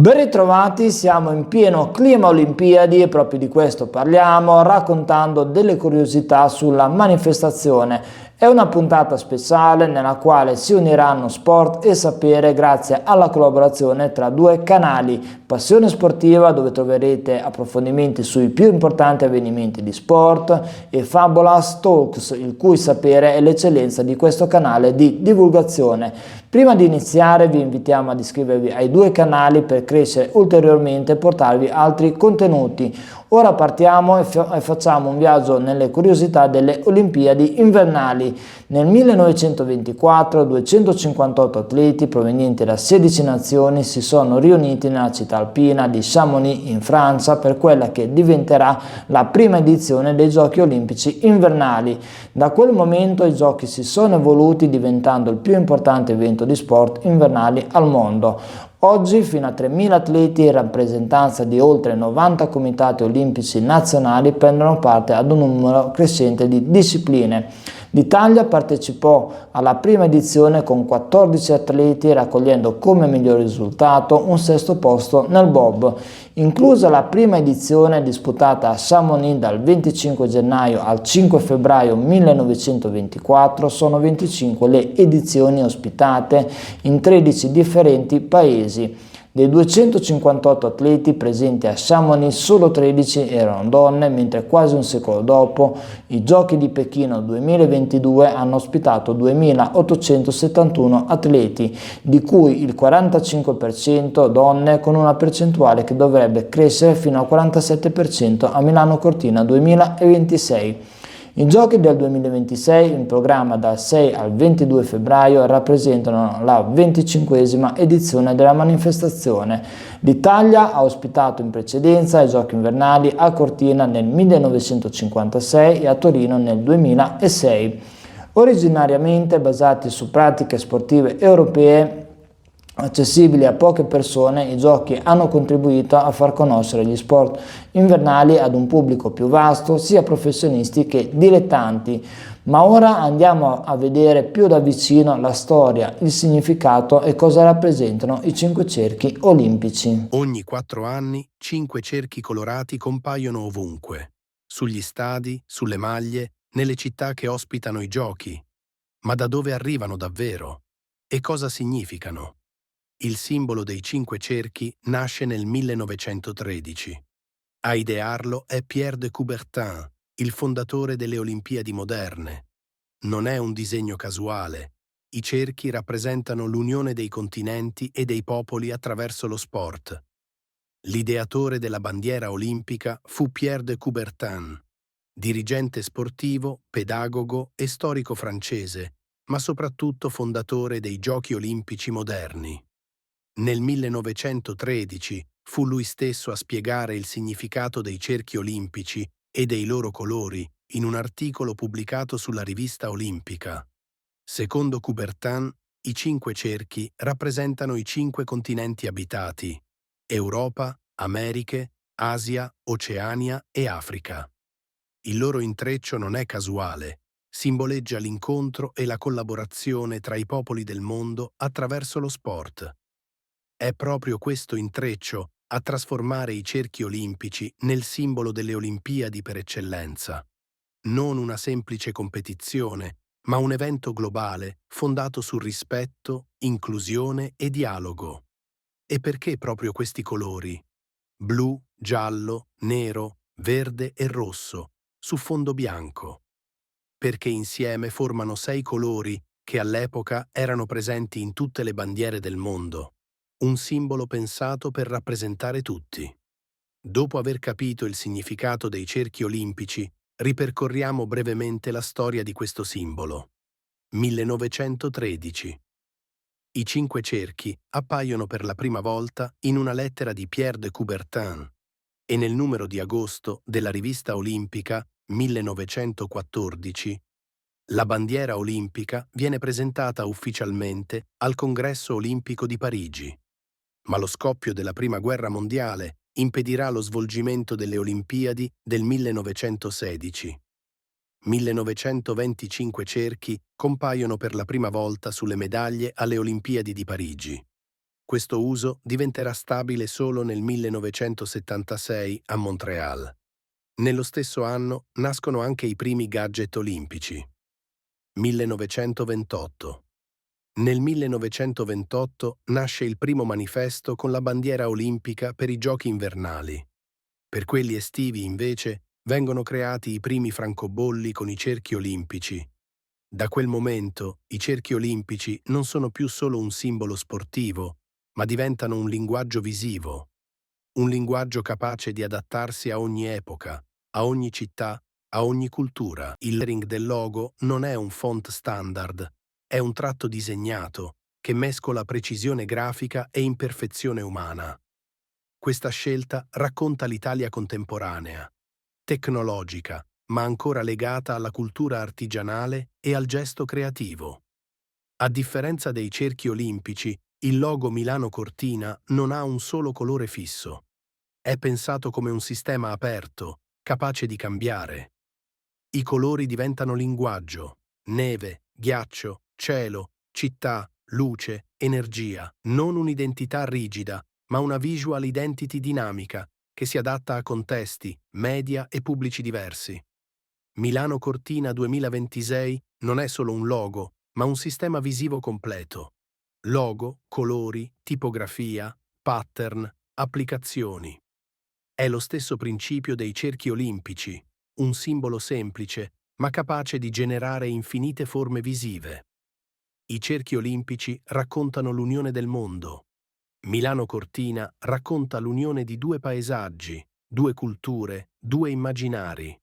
Ben ritrovati, siamo in pieno clima Olimpiadi e proprio di questo parliamo, raccontando delle curiosità sulla manifestazione. È una puntata speciale nella quale si uniranno sport e sapere grazie alla collaborazione tra due canali. Passione Sportiva, dove troverete approfondimenti sui più importanti avvenimenti di sport, e Fabulous Talks, il cui sapere è l'eccellenza di questo canale di divulgazione. Prima di iniziare vi invitiamo ad iscrivervi ai due canali per crescere ulteriormente e portarvi altri contenuti. Ora partiamo e facciamo un viaggio nelle curiosità delle Olimpiadi invernali. Nel 1924 258 atleti provenienti da 16 nazioni si sono riuniti nella città alpina di Chamonix in Francia per quella che diventerà la prima edizione dei Giochi Olimpici invernali. Da quel momento i giochi si sono evoluti diventando il più importante evento di sport invernali al mondo. Oggi fino a 3.000 atleti in rappresentanza di oltre 90 comitati olimpici nazionali prendono parte ad un numero crescente di discipline. L'Italia partecipò alla prima edizione con 14 atleti raccogliendo come miglior risultato un sesto posto nel bob. Inclusa la prima edizione disputata a Chamonix dal 25 gennaio al 5 febbraio 1924, sono 25 le edizioni ospitate in 13 differenti paesi. Dei 258 atleti presenti a Chamonix, solo 13 erano donne, mentre quasi un secolo dopo i Giochi di Pechino 2022 hanno ospitato 2.871 atleti, di cui il 45% donne, con una percentuale che dovrebbe crescere fino al 47% a Milano Cortina 2026. I Giochi del 2026, in programma dal 6 al 22 febbraio, rappresentano la 25esima edizione della manifestazione. L'Italia ha ospitato in precedenza i Giochi invernali a Cortina nel 1956 e a Torino nel 2006. Originariamente basati su pratiche sportive europee accessibili a poche persone, i giochi hanno contribuito a far conoscere gli sport invernali ad un pubblico più vasto, sia professionisti che dilettanti. Ma ora andiamo a vedere più da vicino la storia, il significato e cosa rappresentano i 5 cerchi olimpici. Ogni 4 anni 5 cerchi colorati compaiono ovunque, sugli stadi, sulle maglie, nelle città che ospitano i giochi. Ma da dove arrivano davvero? E cosa significano? Il simbolo dei 5 cerchi nasce nel 1913. A idearlo è Pierre de Coubertin, il fondatore delle Olimpiadi moderne. Non è un disegno casuale. I cerchi rappresentano l'unione dei continenti e dei popoli attraverso lo sport. L'ideatore della bandiera olimpica fu Pierre de Coubertin, dirigente sportivo, pedagogo e storico francese, ma soprattutto fondatore dei Giochi Olimpici moderni. Nel 1913 fu lui stesso a spiegare il significato dei cerchi olimpici e dei loro colori in un articolo pubblicato sulla rivista Olimpica. Secondo Coubertin, i 5 cerchi rappresentano i 5 continenti abitati: Europa, Americhe, Asia, Oceania e Africa. Il loro intreccio non è casuale, simboleggia l'incontro e la collaborazione tra i popoli del mondo attraverso lo sport. È proprio questo intreccio a trasformare i cerchi olimpici nel simbolo delle Olimpiadi per eccellenza. Non una semplice competizione, ma un evento globale fondato su rispetto, inclusione e dialogo. E perché proprio questi colori? Blu, giallo, nero, verde e rosso, su fondo bianco. Perché insieme formano 6 colori che all'epoca erano presenti in tutte le bandiere del mondo. Un simbolo pensato per rappresentare tutti. Dopo aver capito il significato dei cerchi olimpici, ripercorriamo brevemente la storia di questo simbolo. 1913. I 5 cerchi appaiono per la prima volta in una lettera di Pierre de Coubertin e nel numero di agosto della rivista Olimpica 1914 la bandiera olimpica viene presentata ufficialmente al Congresso Olimpico di Parigi. Ma lo scoppio della Prima Guerra Mondiale impedirà lo svolgimento delle Olimpiadi del 1916. 1925 cerchi compaiono per la prima volta sulle medaglie alle Olimpiadi di Parigi. Questo uso diventerà stabile solo nel 1976 a Montréal. Nello stesso anno nascono anche i primi gadget olimpici. 1928. Nel 1928 nasce il primo manifesto con la bandiera olimpica per i giochi invernali. Per quelli estivi, invece, vengono creati i primi francobolli con i cerchi olimpici. Da quel momento i cerchi olimpici non sono più solo un simbolo sportivo, ma diventano un linguaggio visivo, un linguaggio capace di adattarsi a ogni epoca, a ogni città, a ogni cultura. Il lettering del logo non è un font standard, è un tratto disegnato che mescola precisione grafica e imperfezione umana. Questa scelta racconta l'Italia contemporanea, tecnologica, ma ancora legata alla cultura artigianale e al gesto creativo. A differenza dei cerchi olimpici, il logo Milano Cortina non ha un solo colore fisso. È pensato come un sistema aperto, capace di cambiare. I colori diventano linguaggio: neve, ghiaccio, cielo, città, luce, energia. Non un'identità rigida, ma una visual identity dinamica che si adatta a contesti, media e pubblici diversi. Milano Cortina 2026 non è solo un logo, ma un sistema visivo completo. Logo, colori, tipografia, pattern, applicazioni. È lo stesso principio dei cerchi olimpici, un simbolo semplice, ma capace di generare infinite forme visive. I cerchi olimpici raccontano l'unione del mondo. Milano Cortina racconta l'unione di due paesaggi, due culture, due immaginari.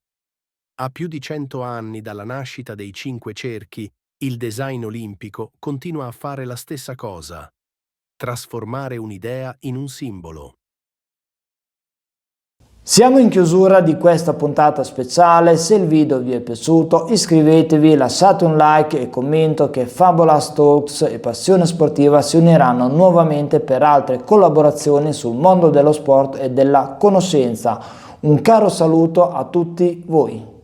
A più di 100 anni dalla nascita dei cinque cerchi, il design olimpico continua a fare la stessa cosa: trasformare un'idea in un simbolo. Siamo in chiusura di questa puntata speciale. Se il video vi è piaciuto iscrivetevi, lasciate un like e commento che Fabulous Talks e Passione Sportiva si uniranno nuovamente per altre collaborazioni sul mondo dello sport e della conoscenza. Un caro saluto a tutti voi.